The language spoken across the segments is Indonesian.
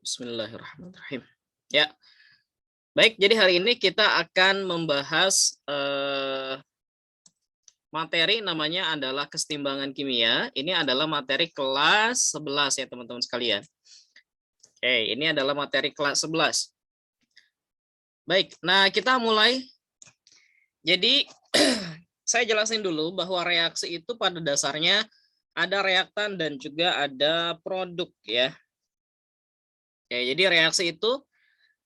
Bismillahirrahmanirrahim. Ya, baik. Jadi hari ini kita akan membahas materi namanya adalah kesetimbangan kimia. Ini adalah materi kelas 11 ya teman-teman sekalian. Oke, ini adalah materi kelas 11. Baik, nah kita mulai. Jadi saya jelasin dulu bahwa reaksi itu pada dasarnya ada reaktan dan juga ada produk ya. Oke, jadi reaksi itu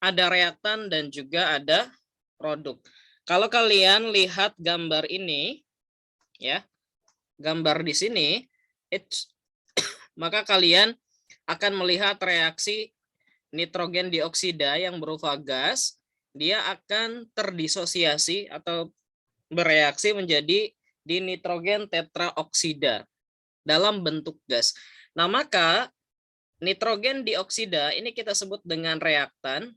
ada reaktan dan juga ada produk. Kalau kalian lihat gambar ini, ya, gambar di sini, maka kalian akan melihat reaksi nitrogen dioksida yang berupa gas, dia akan terdisosiasi atau bereaksi menjadi dinitrogen tetraoksida dalam bentuk gas. Nah, maka nitrogen dioksida ini kita sebut dengan reaktan.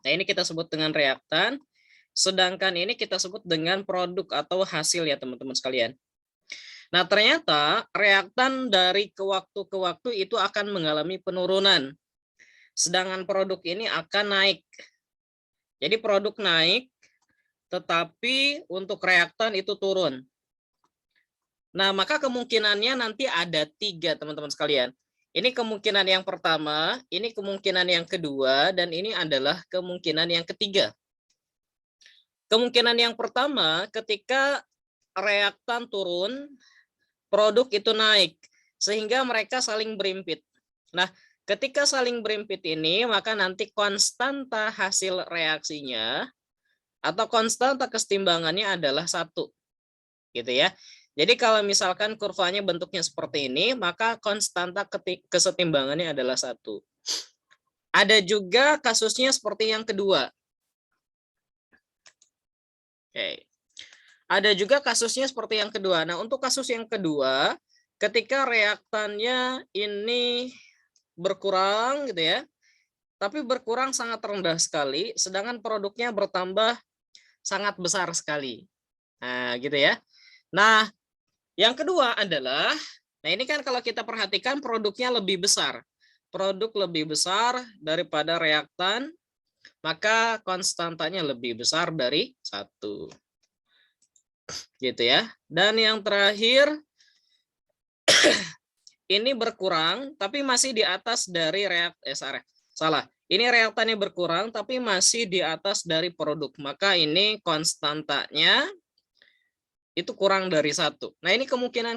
Nah, ini kita sebut dengan reaktan, sedangkan ini kita sebut dengan produk atau hasil ya teman-teman sekalian. Nah, ternyata reaktan dari ke waktu itu akan mengalami penurunan, sedangkan produk ini akan naik. Jadi produk naik, tetapi untuk reaktan itu turun. Nah, maka kemungkinannya nanti ada 3 teman-teman sekalian. Ini kemungkinan yang pertama, ini kemungkinan yang kedua, dan ini adalah kemungkinan yang ketiga. Kemungkinan yang pertama, ketika reaktan turun, produk itu naik, sehingga mereka saling berimpit. Nah, ketika saling berimpit ini, maka nanti konstanta hasil reaksinya atau konstanta kesetimbangannya adalah 1. Gitu ya. Jadi kalau misalkan kurvanya bentuknya seperti ini, maka konstanta kesetimbangannya adalah 1. Ada juga kasusnya seperti yang kedua. Oke. Ada juga kasusnya seperti yang kedua. Nah, untuk kasus yang kedua, ketika reaktannya ini berkurang gitu ya, tapi berkurang sangat rendah sekali, sedangkan produknya bertambah sangat besar sekali. Nah, gitu ya. Nah, yang kedua adalah, nah ini kan kalau kita perhatikan produknya lebih besar. Produk lebih besar daripada reaktan, maka konstantanya lebih besar dari 1. Gitu ya. Dan yang terakhir, ini berkurang tapi masih di atas dari salah. Ini reaktannya berkurang tapi masih di atas dari produk. Maka ini konstantanya itu kurang dari 1. Nah, ini kemungkinan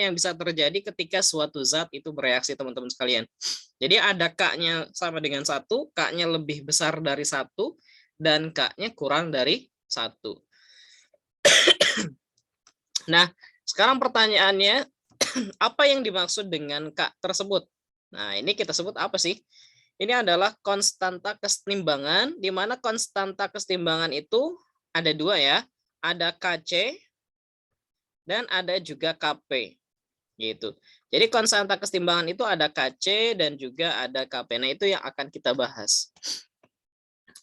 yang bisa terjadi ketika suatu zat itu bereaksi, teman-teman sekalian. Jadi ada K-nya sama dengan 1, K-nya lebih besar dari 1, dan K-nya kurang dari 1. Nah, sekarang pertanyaannya, apa yang dimaksud dengan K tersebut? Nah, ini kita sebut apa sih? Ini adalah konstanta kesetimbangan, di mana konstanta kesetimbangan itu ada 2 ya. Ada Kc dan ada juga Kp. Gitu. Jadi konstanta kesetimbangan itu ada Kc dan juga ada Kp. Nah, itu yang akan kita bahas.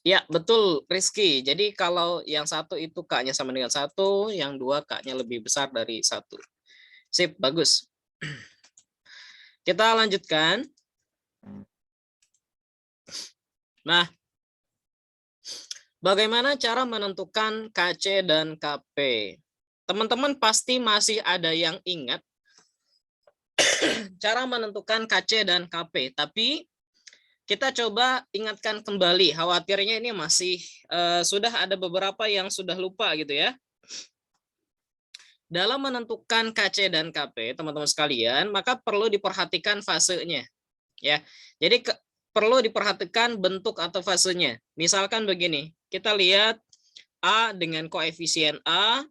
Ya, betul Rizky. Jadi kalau yang 1 itu K-nya sama dengan 1, yang 2 K-nya lebih besar dari 1. Sip, bagus. Kita lanjutkan. Nah, bagaimana cara menentukan Kc dan Kp? Teman-teman pasti masih ada yang ingat cara menentukan Kc dan Kp, tapi kita coba ingatkan kembali. Khawatirnya ini masih sudah ada beberapa yang sudah lupa gitu ya. Dalam menentukan Kc dan Kp, teman-teman sekalian, maka perlu diperhatikan fasenya. Ya, jadi perlu diperhatikan bentuk atau fasenya. Misalkan begini, kita lihat A dengan koefisien A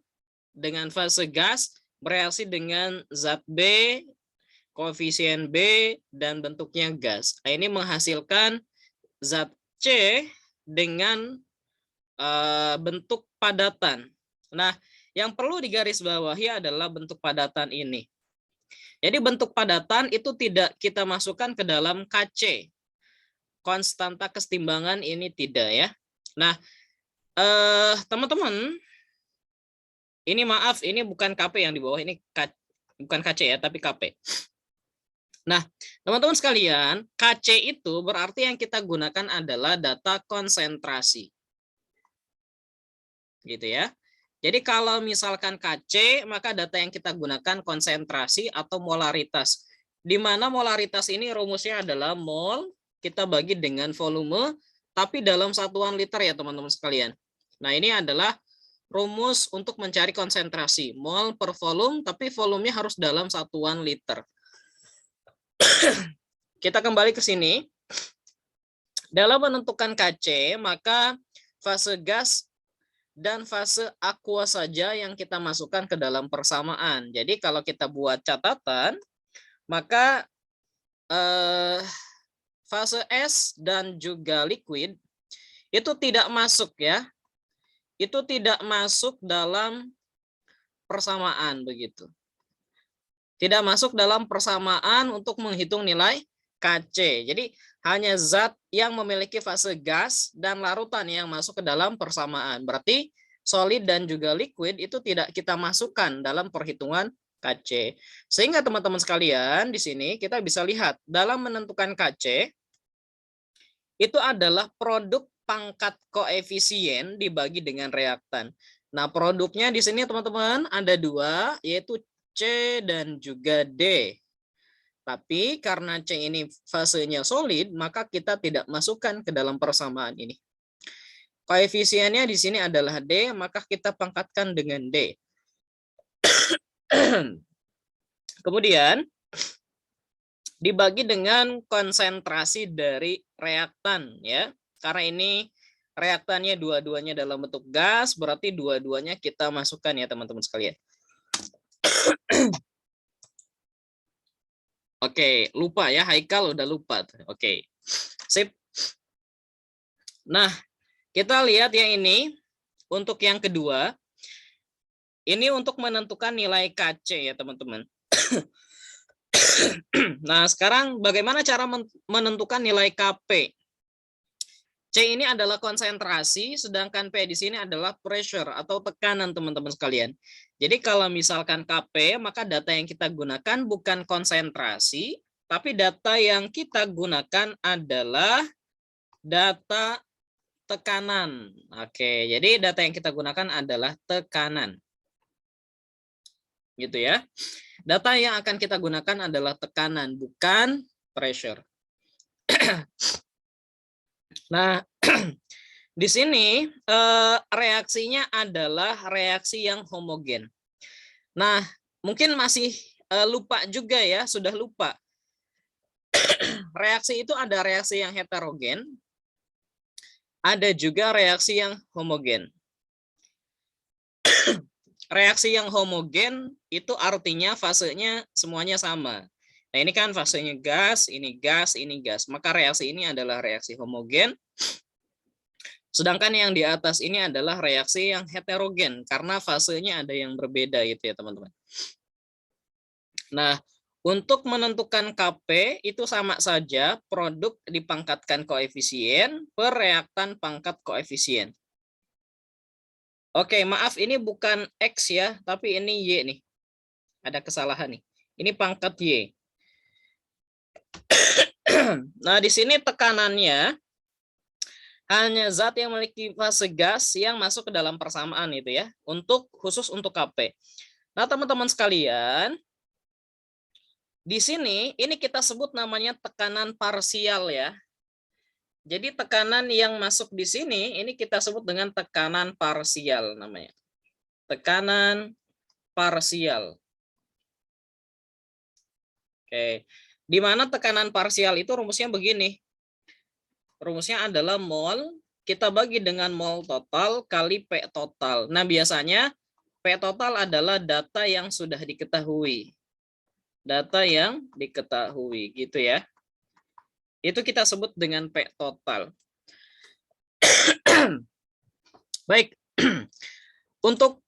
dengan fase gas bereaksi dengan zat B, koefisien B, dan bentuknya gas. Nah, ini menghasilkan zat C dengan bentuk padatan. Nah, yang perlu digarisbawahi adalah bentuk padatan ini. Jadi bentuk padatan itu tidak kita masukkan ke dalam Kc. Konstanta kesetimbangan ini tidak ya. Nah, teman-teman, ini maaf, ini bukan Kp yang di bawah, ini bukan Kc ya, tapi Kp. Nah, teman-teman sekalian, KC itu berarti yang kita gunakan adalah data konsentrasi. Gitu ya. Jadi kalau misalkan KC, maka data yang kita gunakan konsentrasi atau molaritas. Di mana molaritas ini rumusnya adalah mol, kita bagi dengan volume, tapi dalam satuan liter ya teman-teman sekalian. Nah ini adalah rumus untuk mencari konsentrasi. Mol per volume, tapi volumenya harus dalam satuan liter. Kita kembali ke sini. Dalam menentukan KC, maka fase gas dan fase aqua saja yang kita masukkan ke dalam persamaan. Jadi kalau kita buat catatan, maka fase es dan juga liquid itu tidak masuk ya. Itu tidak masuk dalam persamaan begitu. Tidak masuk dalam persamaan untuk menghitung nilai KC. Jadi hanya zat yang memiliki fase gas dan larutan yang masuk ke dalam persamaan. Berarti solid dan juga liquid itu tidak kita masukkan dalam perhitungan KC. Sehingga teman-teman sekalian di sini kita bisa lihat dalam menentukan KC itu adalah produk pangkat koefisien dibagi dengan reaktan. Nah, produknya di sini teman-teman ada dua, yaitu C dan juga D. Tapi karena C ini fasenya solid, maka kita tidak masukkan ke dalam persamaan ini. Koefisiennya di sini adalah D, maka kita pangkatkan dengan D. Kemudian dibagi dengan konsentrasi dari reaktan ya. Karena ini reaktannya dua-duanya dalam bentuk gas, berarti dua-duanya kita masukkan ya teman-teman sekalian. Oke, lupa ya, Haikal udah lupa. Oke, sip. Nah, kita lihat yang ini, untuk yang kedua, ini untuk menentukan nilai KC ya teman-teman. Nah, sekarang bagaimana cara menentukan nilai KP? C ini adalah konsentrasi, sedangkan P di sini adalah pressure atau tekanan teman-teman sekalian. Jadi kalau misalkan KP, maka data yang kita gunakan bukan konsentrasi, tapi data yang kita gunakan adalah data tekanan. Oke, jadi data yang kita gunakan adalah tekanan. Gitu ya. Data yang akan kita gunakan adalah tekanan, bukan pressure. Nah, di sini reaksinya adalah reaksi yang homogen. Nah, mungkin masih lupa juga ya, sudah lupa. Reaksi itu ada reaksi yang heterogen, ada juga reaksi yang homogen. Reaksi yang homogen itu artinya fasenya semuanya sama. Nah, ini kan fasenya gas, ini gas, ini gas. Maka reaksi ini adalah reaksi homogen. Sedangkan yang di atas ini adalah reaksi yang heterogen karena fasenya ada yang berbeda gitu ya, teman-teman. Nah, untuk menentukan KP itu sama saja produk dipangkatkan koefisien per reaktan pangkat koefisien. Oke, maaf ini bukan X ya, tapi ini Y nih. Ada kesalahan nih. Ini pangkat Y. Nah, di sini tekanannya hanya zat yang memiliki fase gas yang masuk ke dalam persamaan itu ya, khusus untuk KP. Nah, teman-teman sekalian, di sini ini kita sebut namanya tekanan parsial ya. Jadi tekanan yang masuk di sini ini kita sebut dengan tekanan parsial namanya. Tekanan parsial. Oke. Di mana tekanan parsial itu rumusnya begini. Rumusnya adalah mol, kita bagi dengan mol total kali P total. Nah, biasanya P total adalah data yang sudah diketahui. Data yang diketahui, gitu ya. Itu kita sebut dengan P total. Baik. Untuk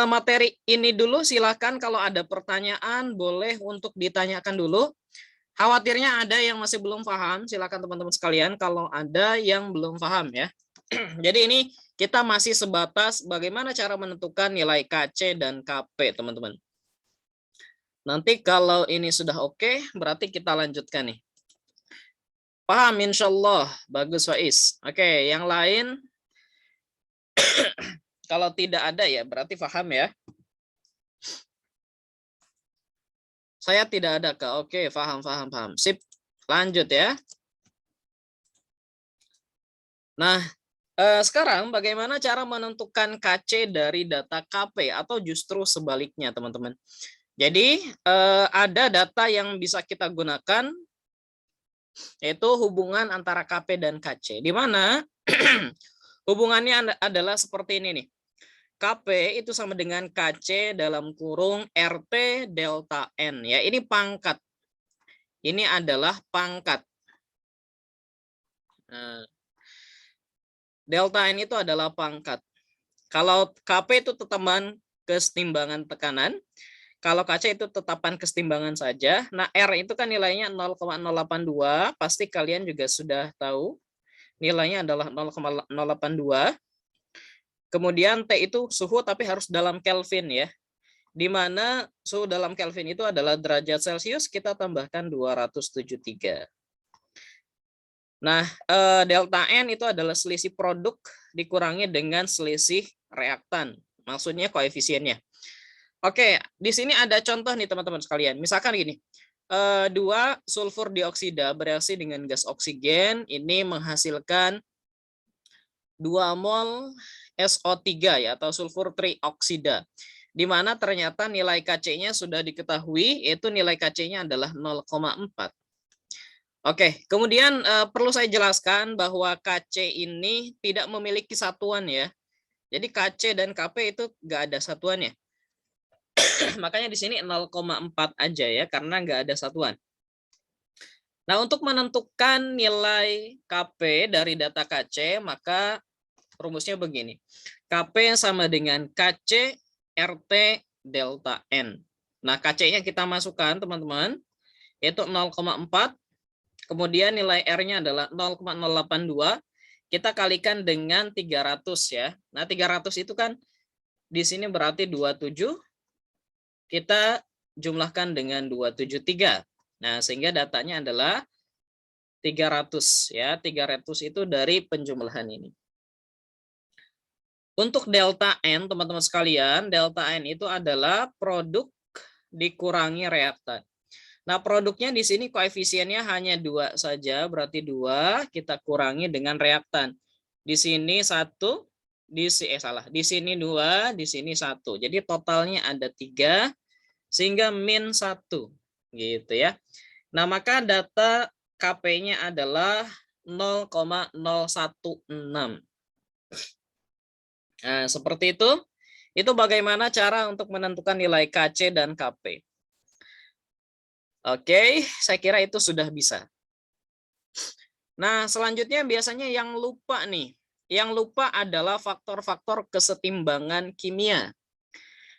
materi ini dulu, silakan kalau ada pertanyaan boleh untuk ditanyakan dulu. Khawatirnya ada yang masih belum paham, silakan teman-teman sekalian kalau ada yang belum paham ya. Jadi ini kita masih sebatas bagaimana cara menentukan nilai KC dan KP, teman-teman. Nanti kalau ini sudah oke, berarti kita lanjutkan nih. Paham insyaallah. Bagus Faiz. Oke, yang lain kalau tidak ada ya berarti paham ya. Saya tidak ada Kak. Oke, paham. Sip. Lanjut ya. Nah, sekarang bagaimana cara menentukan KC dari data KP atau justru sebaliknya, teman-teman. Jadi, ada data yang bisa kita gunakan yaitu hubungan antara KP dan KC. Di mana hubungannya adalah seperti ini nih. KP itu sama dengan KC dalam kurung RT delta N ya. Ini pangkat. Ini adalah pangkat. Nah, delta N itu adalah pangkat. Kalau KP itu tetapan kesetimbangan tekanan, kalau KC itu tetapan kesetimbangan saja. Nah, R itu kan nilainya 0,082, pasti kalian juga sudah tahu. Nilainya adalah 0,082. Kemudian T itu suhu tapi harus dalam Kelvin ya. Di mana suhu dalam Kelvin itu adalah derajat Celcius, kita tambahkan 273. Nah, delta N itu adalah selisih produk dikurangi dengan selisih reaktan. Maksudnya koefisiennya. Oke, di sini ada contoh nih teman-teman sekalian. Misalkan gini, 2 sulfur dioksida bereaksi dengan gas oksigen, ini menghasilkan 2 mol SO3 ya, atau sulfur trioksida. Di mana ternyata nilai KC-nya sudah diketahui, yaitu nilai KC-nya adalah 0,4. Oke, kemudian perlu saya jelaskan bahwa KC ini tidak memiliki satuan ya. Jadi KC dan KP itu nggak ada satuannya. Makanya di sini 0,4 aja ya, karena nggak ada satuan. Nah, untuk menentukan nilai KP dari data KC, maka rumusnya begini. KP sama dengan KC RT delta N. Nah, KC-nya kita masukkan, teman-teman, yaitu 0,4. Kemudian nilai R-nya adalah 0,082. Kita kalikan dengan 300 ya. Nah, 300 itu kan di sini berarti 27. Kita jumlahkan dengan 273. Nah, sehingga datanya adalah 300 ya. 300 itu dari penjumlahan ini. Untuk delta N, teman-teman sekalian, delta N itu adalah produk dikurangi reaktan. Nah, produknya di sini koefisiennya hanya 2 saja, berarti 2 kita kurangi dengan reaktan. Di sini 1, di sini 2, di sini 1. Jadi totalnya ada 3 sehingga min 1 gitu ya. Nah, maka data KP-nya adalah 0,016. Nah, seperti itu. Itu bagaimana cara untuk menentukan nilai KC dan KP. Oke, saya kira itu sudah bisa. Nah, selanjutnya biasanya yang lupa nih. Yang lupa adalah faktor-faktor kesetimbangan kimia.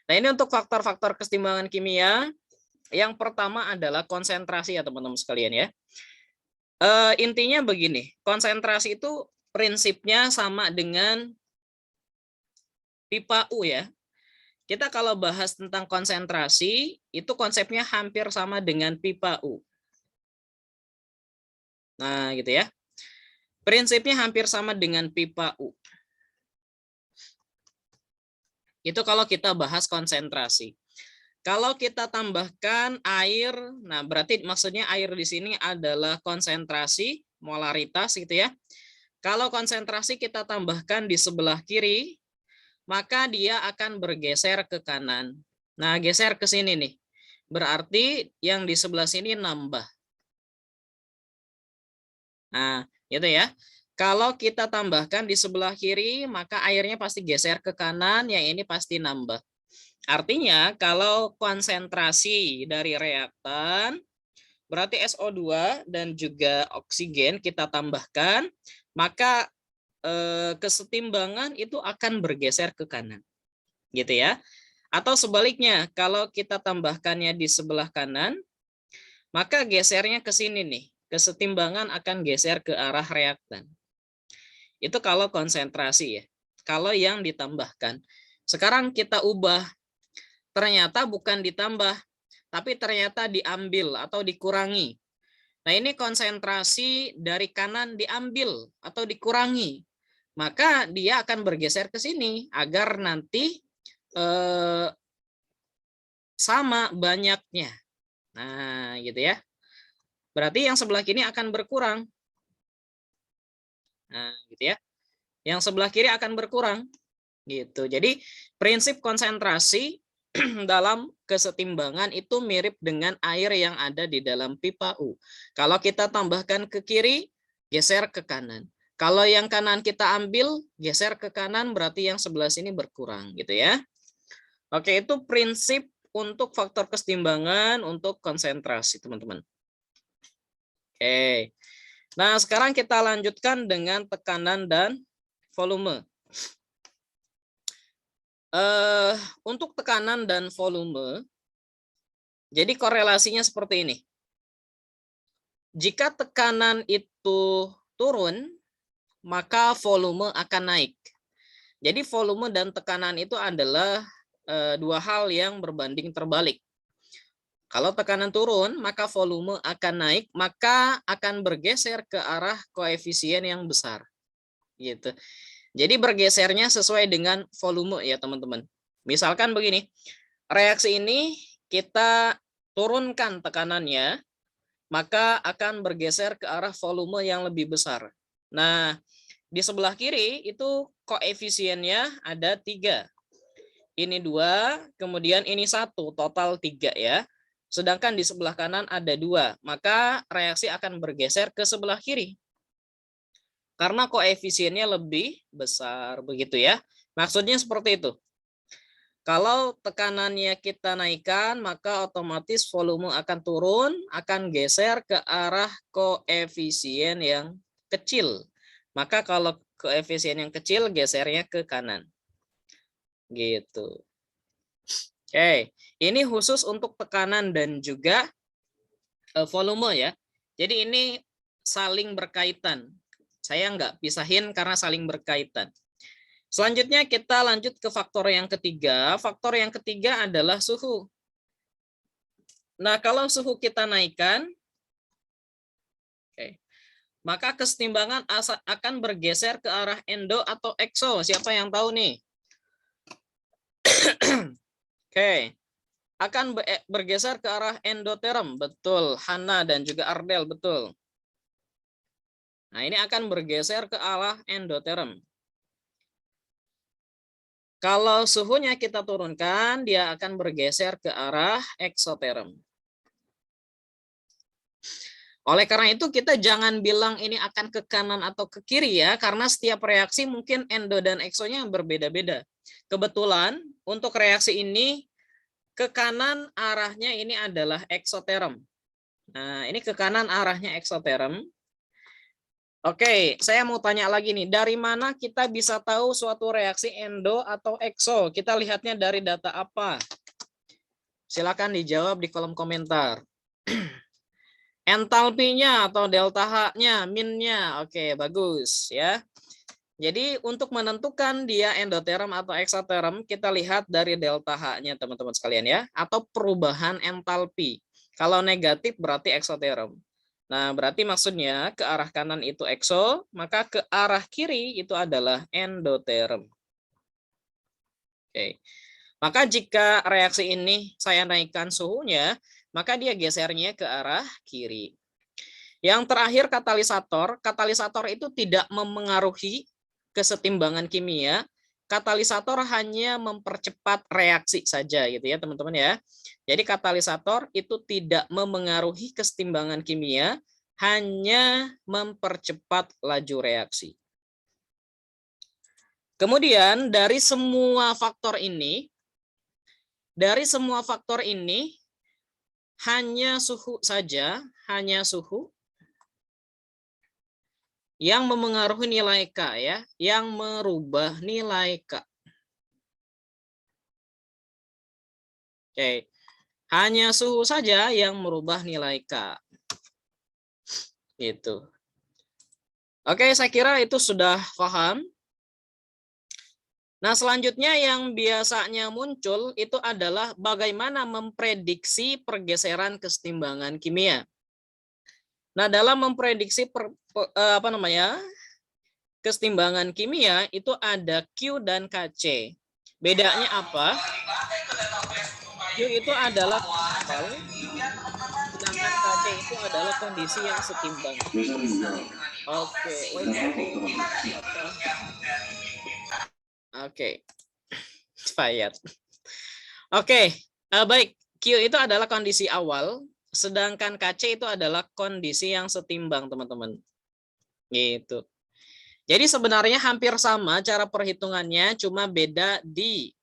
Nah, ini untuk faktor-faktor kesetimbangan kimia. Yang pertama adalah konsentrasi ya teman-teman sekalian ya. Intinya begini, konsentrasi itu prinsipnya sama dengan pipa U ya. Kita kalau bahas tentang konsentrasi, itu konsepnya hampir sama dengan pipa U. Nah, gitu ya. Prinsipnya hampir sama dengan pipa U. Itu kalau kita bahas konsentrasi. Kalau kita tambahkan air, nah berarti maksudnya air di sini adalah konsentrasi, molaritas gitu ya. Kalau konsentrasi kita tambahkan di sebelah kiri, maka dia akan bergeser ke kanan. Nah, geser ke sini nih. Berarti yang di sebelah sini nambah. Nah, gitu ya. Kalau kita tambahkan di sebelah kiri, maka airnya pasti geser ke kanan, yang ini pasti nambah. Artinya, kalau konsentrasi dari reaktan, berarti SO2 dan juga oksigen kita tambahkan, maka kesetimbangan itu akan bergeser ke kanan. Gitu ya. Atau sebaliknya, kalau kita tambahkannya di sebelah kanan, maka gesernya ke sini nih. Kesetimbangan akan geser ke arah reaktan. Itu kalau konsentrasi ya. Kalau yang ditambahkan. Sekarang kita ubah. Ternyata bukan ditambah, tapi ternyata diambil atau dikurangi. Nah, ini konsentrasi dari kanan diambil atau dikurangi. Maka dia akan bergeser ke sini agar nanti sama banyaknya. Nah, gitu ya. Berarti yang sebelah kiri akan berkurang. Nah, gitu ya. Yang sebelah kiri akan berkurang. Gitu. Jadi, prinsip konsentrasi dalam kesetimbangan itu mirip dengan air yang ada di dalam pipa U. Kalau kita tambahkan ke kiri, geser ke kanan. Kalau yang kanan kita ambil, geser ke kanan, berarti yang sebelah sini berkurang, gitu ya. Oke, itu prinsip untuk faktor kesetimbangan untuk konsentrasi, teman-teman. Oke. Nah, sekarang kita lanjutkan dengan tekanan dan volume. Untuk tekanan dan volume, jadi korelasinya seperti ini. Jika tekanan itu turun, maka volume akan naik. Jadi volume dan tekanan itu adalah dua hal yang berbanding terbalik. Kalau tekanan turun, maka volume akan naik, maka akan bergeser ke arah koefisien yang besar. Gitu. Jadi bergesernya sesuai dengan volume ya, teman-teman. Misalkan begini, reaksi ini kita turunkan tekanannya, maka akan bergeser ke arah volume yang lebih besar. Nah, di sebelah kiri itu koefisiennya ada 3. Ini 2, kemudian ini 1, total 3 ya. Sedangkan di sebelah kanan ada 2, maka reaksi akan bergeser ke sebelah kiri. Karena koefisiennya lebih besar, begitu ya. Maksudnya seperti itu. Kalau tekanannya kita naikkan, maka otomatis volume akan turun, akan geser ke arah koefisien yang kecil. Maka kalau koefisien yang kecil, gesernya ke kanan. Gitu. Oke, ini khusus untuk tekanan dan juga volume ya. Jadi ini saling berkaitan. Saya nggak pisahin karena saling berkaitan. Selanjutnya kita lanjut ke faktor yang ketiga. Faktor yang ketiga adalah suhu. Nah, kalau suhu kita naikkan, maka kesetimbangan akan bergeser ke arah endo atau exo. Siapa yang tahu nih? Oke. Akan bergeser ke arah endoterm. Betul. Hana dan juga Ardel. Betul. Nah, ini akan bergeser ke arah endoterm. Kalau suhunya kita turunkan, dia akan bergeser ke arah eksoterm. Oleh karena itu, kita jangan bilang ini akan ke kanan atau ke kiri ya, karena setiap reaksi mungkin endo dan eksonya berbeda-beda. Kebetulan, untuk reaksi ini, ke kanan arahnya ini adalah eksoterm. Nah, ini ke kanan arahnya eksoterm. Oke, saya mau tanya lagi nih, dari mana kita bisa tahu suatu reaksi endo atau ekso? Kita lihatnya dari data apa? Silakan dijawab di kolom komentar. Entalpinya atau delta H-nya, min-nya. Oke, bagus ya. Jadi untuk menentukan dia endoterm atau eksoterm, kita lihat dari delta H-nya teman-teman sekalian ya, atau perubahan entalpi. Kalau negatif berarti eksoterm. Nah, berarti maksudnya ke arah kanan itu ekso, maka ke arah kiri itu adalah endoterm. Oke. Maka jika reaksi ini saya naikkan suhunya, maka dia gesernya ke arah kiri. Yang terakhir katalisator. Katalisator itu tidak memengaruhi kesetimbangan kimia. Katalisator hanya mempercepat reaksi saja gitu ya teman-teman ya. Jadi katalisator itu tidak memengaruhi kesetimbangan kimia, hanya mempercepat laju reaksi. Kemudian dari semua faktor ini hanya suhu saja, hanya suhu yang memengaruhi nilai K ya, yang merubah nilai K. Oke. Hanya suhu saja yang merubah nilai K. Gitu. Oke, saya kira itu sudah paham. Nah, selanjutnya yang biasanya muncul itu adalah bagaimana memprediksi pergeseran kesetimbangan kimia. Nah, dalam memprediksi kesetimbangan kimia itu ada Q dan KC. Bedanya apa? Q itu adalah awal, sedangkan KC itu adalah kondisi yang setimbang. Oke, Oke, expired. Oke, baik. Q itu adalah kondisi awal, sedangkan KC itu adalah kondisi yang setimbang, teman-teman. Gitu. Jadi sebenarnya hampir sama cara perhitungannya, cuma beda di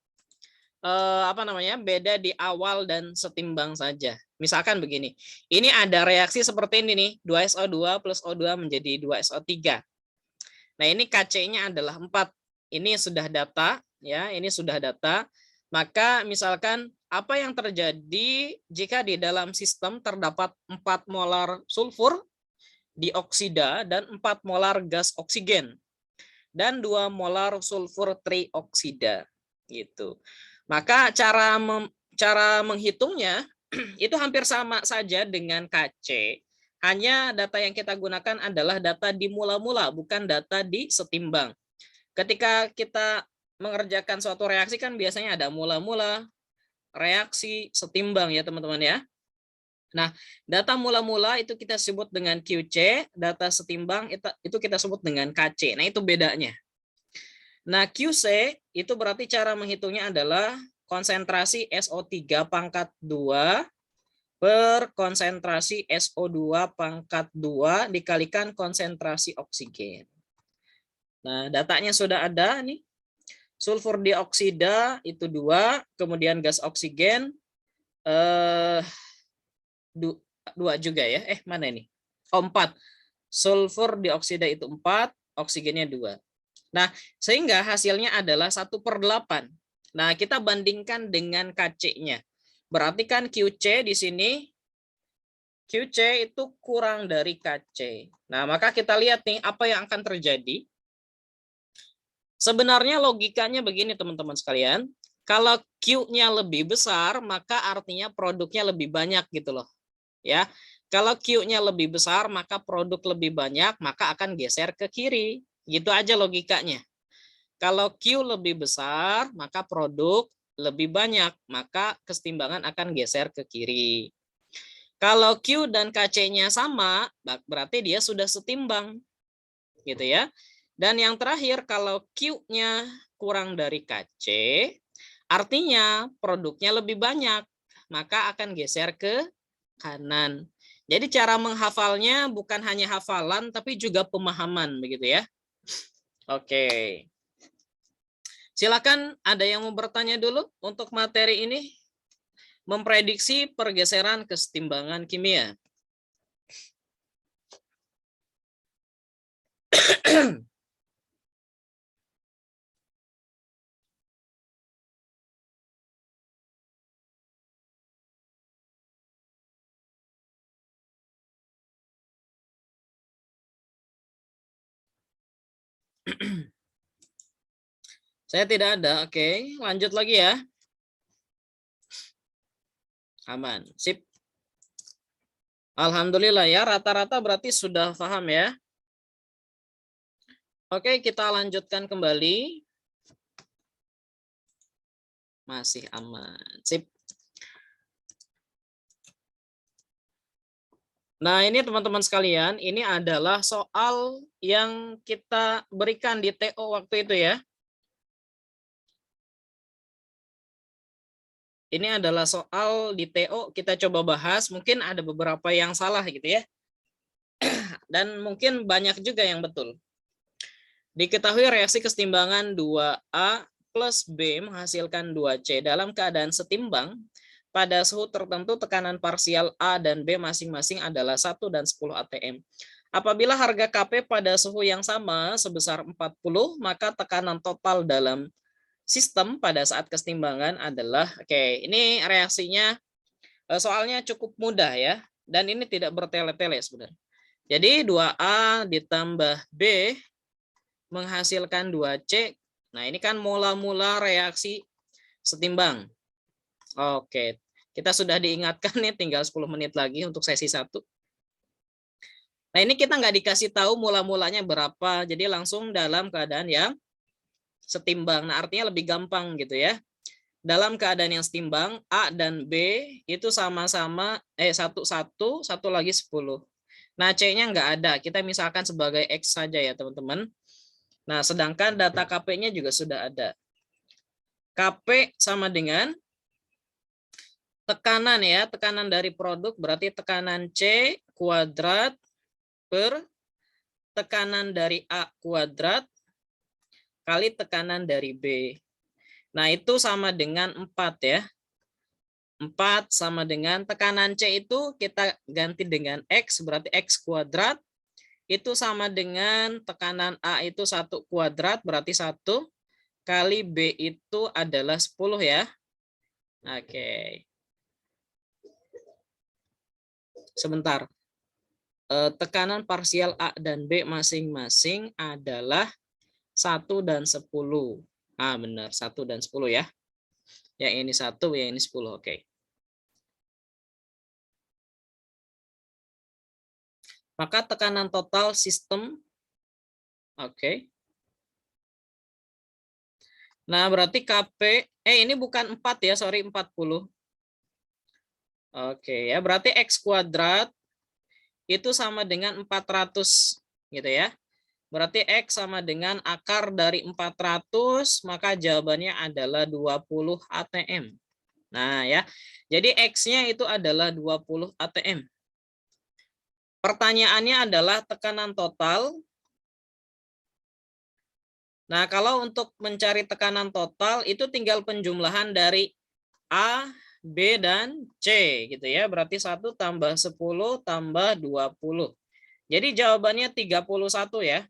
beda di awal dan setimbang saja. Misalkan begini, ini ada reaksi seperti ini nih, 2SO2 plus O2 menjadi 2SO3. Nah, ini KC-nya adalah 4. Ini sudah data, ya, ini sudah data. Maka misalkan apa yang terjadi jika di dalam sistem terdapat 4 molar sulfur dioksida dan 4 molar gas oksigen dan 2 molar sulfur trioksida gitu. Maka cara menghitungnya itu hampir sama saja dengan KC. Hanya data yang kita gunakan adalah data di mula-mula, bukan data di setimbang. Ketika kita mengerjakan suatu reaksi kan biasanya ada mula-mula, reaksi, setimbang ya teman-teman ya. Nah, data mula-mula itu kita sebut dengan QC, data setimbang itu kita sebut dengan KC. Nah, itu bedanya. Nah, QC itu berarti cara menghitungnya adalah konsentrasi SO3 pangkat 2 per konsentrasi SO2 pangkat 2 dikalikan konsentrasi oksigen. Nah, datanya sudah ada nih. Sulfur dioksida itu 2, kemudian gas oksigen 2 juga ya. Mana ini? Oh, 4. Sulfur dioksida itu 4, oksigennya 2. Nah, sehingga hasilnya adalah 1/8. Nah, kita bandingkan dengan KC-nya. Berarti kan QC di sini, QC itu kurang dari KC. Nah, maka kita lihat nih apa yang akan terjadi. Sebenarnya logikanya begini teman-teman sekalian. Kalau Q-nya lebih besar, maka artinya produknya lebih banyak gitu loh. Ya. Kalau Q-nya lebih besar, maka produk lebih banyak, maka akan geser ke kiri. Gitu aja logikanya. Kalau Q lebih besar, maka produk lebih banyak, maka kesetimbangan akan geser ke kiri. Kalau Q dan KC-nya sama, berarti dia sudah setimbang. Gitu ya. Dan yang terakhir, kalau Q-nya kurang dari KC, artinya produknya lebih banyak, maka akan geser ke kanan. Jadi cara menghafalnya bukan hanya hafalan, tapi juga pemahaman, begitu ya. Oke. Silakan ada yang mau bertanya dulu untuk materi ini. Memprediksi pergeseran kesetimbangan kimia. Saya tidak ada. Oke, lanjut lagi ya. Aman. Sip. Alhamdulillah ya, rata-rata berarti sudah paham ya. Oke, kita lanjutkan kembali. Masih aman. Sip. Nah, ini teman-teman sekalian, ini adalah soal yang kita berikan di TO waktu itu ya. Ini adalah soal di TO, kita coba bahas, mungkin ada beberapa yang salah gitu ya. Dan mungkin banyak juga yang betul. Diketahui reaksi kesetimbangan 2A plus B menghasilkan 2C dalam keadaan setimbang. Pada suhu tertentu tekanan parsial A dan B masing-masing adalah 1 dan 10 atm. Apabila harga Kp pada suhu yang sama sebesar 40, maka tekanan total dalam sistem pada saat kesetimbangan adalah, ini reaksinya soalnya cukup mudah ya, dan ini tidak bertele-tele sebenarnya. Jadi 2A ditambah B menghasilkan 2C Nah, ini kan mula-mula reaksi setimbang. Oke, kita sudah diingatkan nih tinggal 10 menit lagi untuk sesi 1. Nah, ini kita nggak dikasih tahu mula-mulanya berapa, jadi langsung dalam keadaan yang setimbang. Nah, artinya lebih gampang gitu ya. Dalam keadaan yang setimbang, A dan B itu sama-sama, satu lagi 10. Nah, C-nya nggak ada. Kita misalkan sebagai X saja ya, teman-teman. Nah, sedangkan data KP-nya juga sudah ada. KP sama dengan tekanan ya, tekanan dari produk berarti tekanan C kuadrat per tekanan dari A kuadrat kali tekanan dari B. Nah, itu sama dengan 4 ya. 4 sama dengan tekanan C itu kita ganti dengan X, berarti X kuadrat. Itu sama dengan tekanan A itu 1 kuadrat, berarti 1 kali B itu adalah 10 ya. Oke. Sebentar. Tekanan parsial A dan B masing-masing adalah 1 dan 10. Benar, 1 dan 10 ya. Yang ini 1, yang ini 10. Oke. Maka tekanan total sistem, oke. Nah, berarti KP, ini bukan 4 ya, sorry, 40. Oke, ya, berarti X kuadrat itu sama dengan 400, gitu ya. Berarti X sama dengan akar dari 400, maka jawabannya adalah 20 ATM. Nah, ya. Jadi X-nya itu adalah 20 ATM. Pertanyaannya adalah tekanan total. Nah, kalau untuk mencari tekanan total itu tinggal penjumlahan dari A, B, dan C gitu ya. Berarti 1 tambah 10 tambah 20. Jadi jawabannya 31 ya.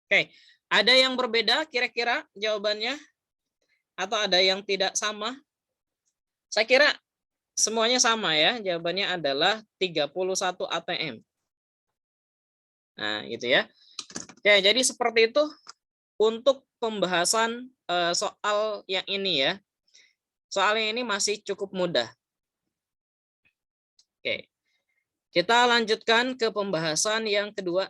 Oke, ada yang berbeda kira-kira jawabannya? Atau ada yang tidak sama? Saya kira semuanya sama ya. Jawabannya adalah 31 ATM. Nah, gitu ya. Oke, jadi seperti itu untuk pembahasan soal yang ini ya. Soal yang ini masih cukup mudah. Oke. Kita lanjutkan ke pembahasan yang kedua.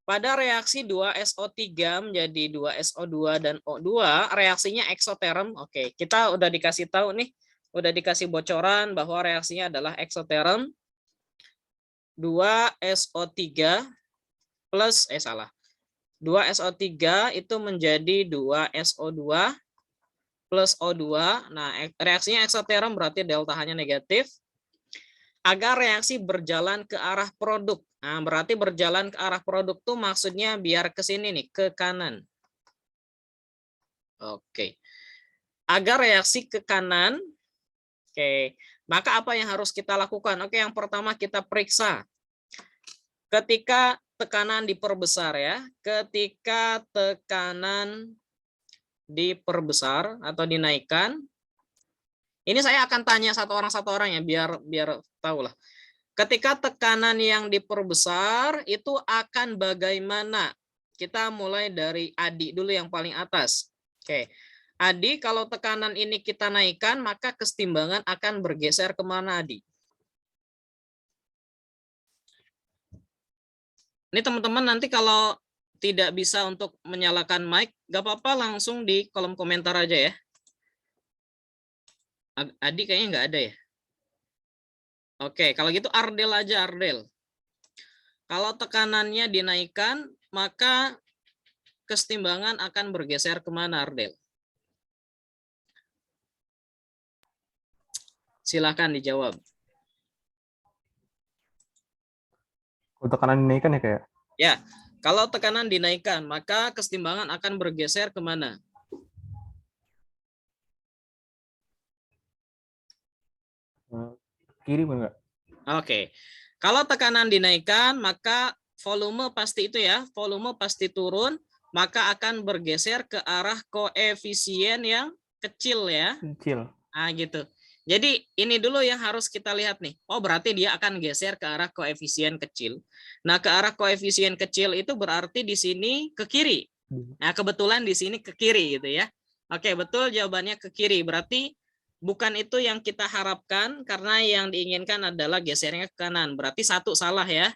Pada reaksi 2SO3 menjadi 2SO2 dan O2, reaksinya eksoterm. Oke, kita udah dikasih tahu nih, udah dikasih bocoran bahwa reaksinya adalah eksoterm. 2SO3 plus, 2SO3 itu menjadi 2SO2 plus O2. Nah, reaksinya eksoterm berarti delta H-nya negatif. Agar reaksi berjalan ke arah produk. Nah, berarti berjalan ke arah produk tuh maksudnya biar ke sini nih, ke kanan. Oke. Agar reaksi ke kanan, oke, maka apa yang harus kita lakukan? Oke, yang pertama kita periksa. Ketika tekanan diperbesar ya, ketika tekanan diperbesar atau dinaikkan, ini saya akan tanya satu orang ya, biar tahu lah. Ketika tekanan yang diperbesar itu akan bagaimana? Kita mulai dari Adi dulu yang paling atas. Oke, Adi, kalau tekanan ini kita naikkan, maka kesetimbangan akan bergeser kemana, Adi? Ini teman-teman nanti kalau tidak bisa untuk menyalakan mic, gak apa-apa langsung di kolom komentar aja ya. Adi kayaknya nggak ada ya. Oke, kalau gitu Ardel aja, Ardel. Kalau tekanannya dinaikkan, maka kesetimbangan akan bergeser kemana, Ardel? Silahkan dijawab. Kalau tekanan dinaikkan ya kayak? Ya, kalau tekanan dinaikkan, maka kesetimbangan akan bergeser kemana? Kiri enggak? Oke, kalau tekanan dinaikkan, maka volume pasti itu ya, volume pasti turun, maka akan bergeser ke arah koefisien yang kecil ya. Kecil. Nah, gitu. Jadi ini dulu yang harus kita lihat nih. Oh, berarti dia akan geser ke arah koefisien kecil. Nah, ke arah koefisien kecil itu berarti di sini ke kiri. Nah, kebetulan di sini ke kiri gitu ya. Oke, betul jawabannya ke kiri. Berarti bukan itu yang kita harapkan karena yang diinginkan adalah gesernya ke kanan. Berarti satu salah ya.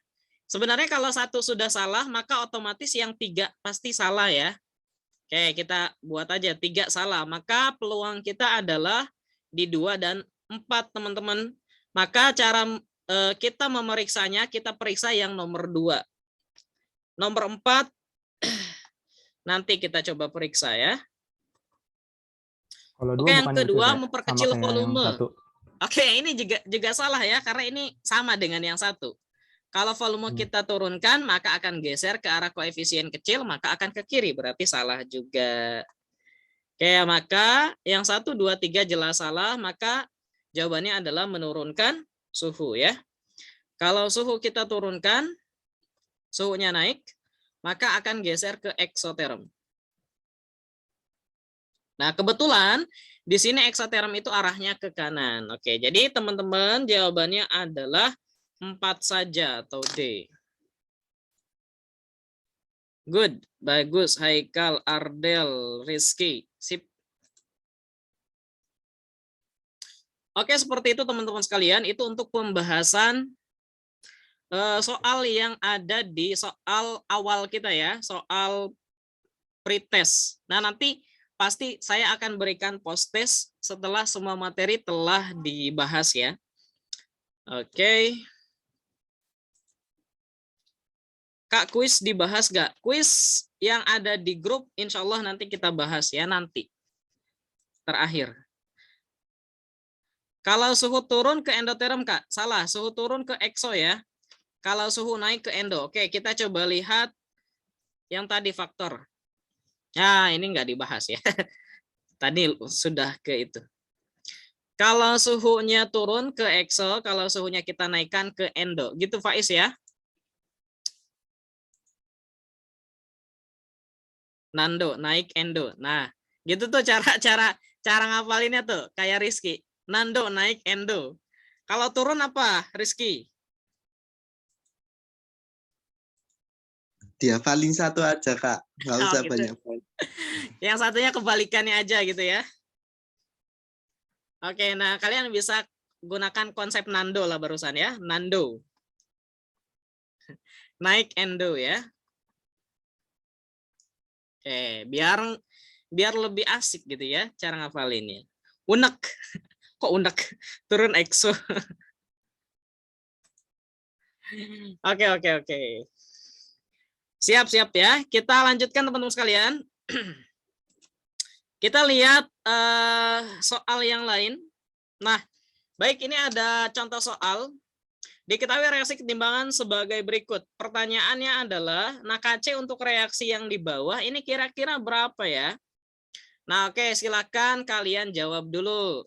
Sebenarnya kalau satu sudah salah, maka otomatis yang tiga pasti salah ya. Oke, kita buat aja 3 salah. Maka peluang kita adalah di 2 dan 4, teman-teman. Maka cara kita memeriksanya, kita periksa yang nomor 2. Nomor 4, nanti kita coba periksa ya. Kalau Oke, dua yang bukannya itu kedua kayak sama memperkecil kayak yang volume. satu. Oke, ini juga salah ya, karena ini sama dengan yang satu. Kalau volume kita turunkan, maka akan geser ke arah koefisien kecil, maka akan ke kiri, berarti salah juga. Oke, maka yang 1, 2, 3 jelas salah, maka jawabannya adalah menurunkan suhu ya. Kalau suhu kita turunkan, suhunya naik, maka akan geser ke eksoterm. Nah, kebetulan di sini eksoterm itu arahnya ke kanan. Oke, jadi teman-teman jawabannya adalah 4 saja atau D. Good, bagus. Haikal, Ardel, Rizky. Sip. Oke, seperti itu teman-teman sekalian. Itu untuk pembahasan soal yang ada di soal awal kita ya, soal pretest. Nah, nanti pasti saya akan berikan post test setelah semua materi telah dibahas ya. Oke. Kak, kuis dibahas gak? Kuis yang ada di grup insya Allah nanti kita bahas ya nanti. Terakhir. Kalau suhu turun ke endoterm, Kak. Salah, suhu turun ke exo ya. Kalau suhu naik ke endo. Oke, kita coba lihat yang tadi faktor. Nah, ini nggak dibahas ya. Tadi sudah ke itu. Kalau suhunya turun ke exo, kalau suhunya kita naikkan ke endo. Gitu Faiz ya. Nando naik endo. Nah, gitu tuh cara ngapalinnya tuh kayak Rizky. Nando naik endo. Kalau turun apa Rizky? Dia paling satu aja Kak, nggak Oh, usah gitu. banyak. Yang satunya kebalikannya aja gitu ya. Oke, nah kalian bisa gunakan konsep Nando lah barusan ya. Nando. Naik endo ya. Oke, biar lebih asik gitu ya cara ngafalinnya. Unek. Kok unek? Turun exo. Oke. Siap ya. Kita lanjutkan teman-teman sekalian. Kita lihat soal yang lain. Nah, baik ini ada contoh soal. Diketahui reaksi ketimbangan sebagai berikut. Pertanyaannya adalah, nah KC untuk reaksi yang di bawah ini kira-kira berapa ya? Nah, oke, silakan kalian jawab dulu.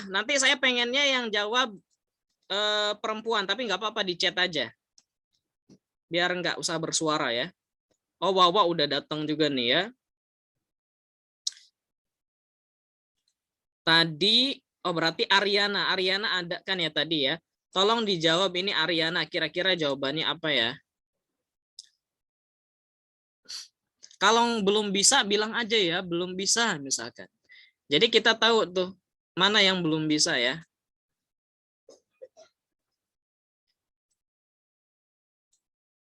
Nanti saya pengennya yang jawab perempuan, tapi nggak apa-apa di chat aja. Biar nggak usah bersuara ya. Oh, Wawa udah datang juga nih ya. Tadi, oh berarti Ariana. Ariana ada kan ya tadi ya. Tolong dijawab ini Ariana. Kira-kira jawabannya apa ya? Kalau belum bisa, bilang aja ya. Belum bisa misalkan. Jadi kita tahu tuh mana yang belum bisa ya.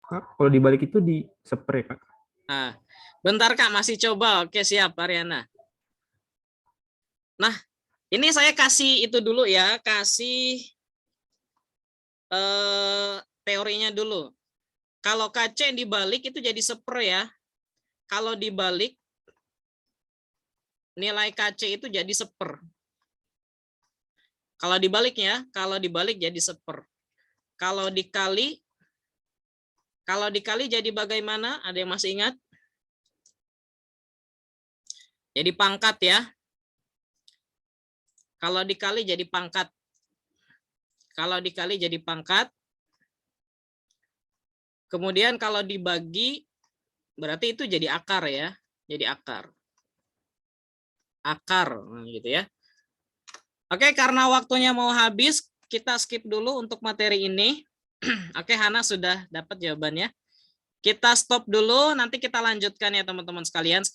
Kalau dibalik itu di spray, Kak. Nah, bentar Kak, masih coba. Oke, siap Ariana. Nah, ini saya kasih itu dulu ya. Kasih teorinya dulu. Kalau KC dibalik itu jadi spray ya. Kalau dibalik nilai KC itu jadi 1/. Kalau dibalik jadi 1/. Kalau dikali jadi bagaimana? Ada yang masih ingat? Jadi pangkat ya. Kalau dikali jadi pangkat. Kemudian kalau dibagi berarti itu jadi akar ya. Jadi akar gitu ya. Oke, karena waktunya mau habis, kita skip dulu untuk materi ini. Oke, Hana sudah dapat jawabannya. Kita stop dulu, nanti kita lanjutkan ya teman-teman sekalian.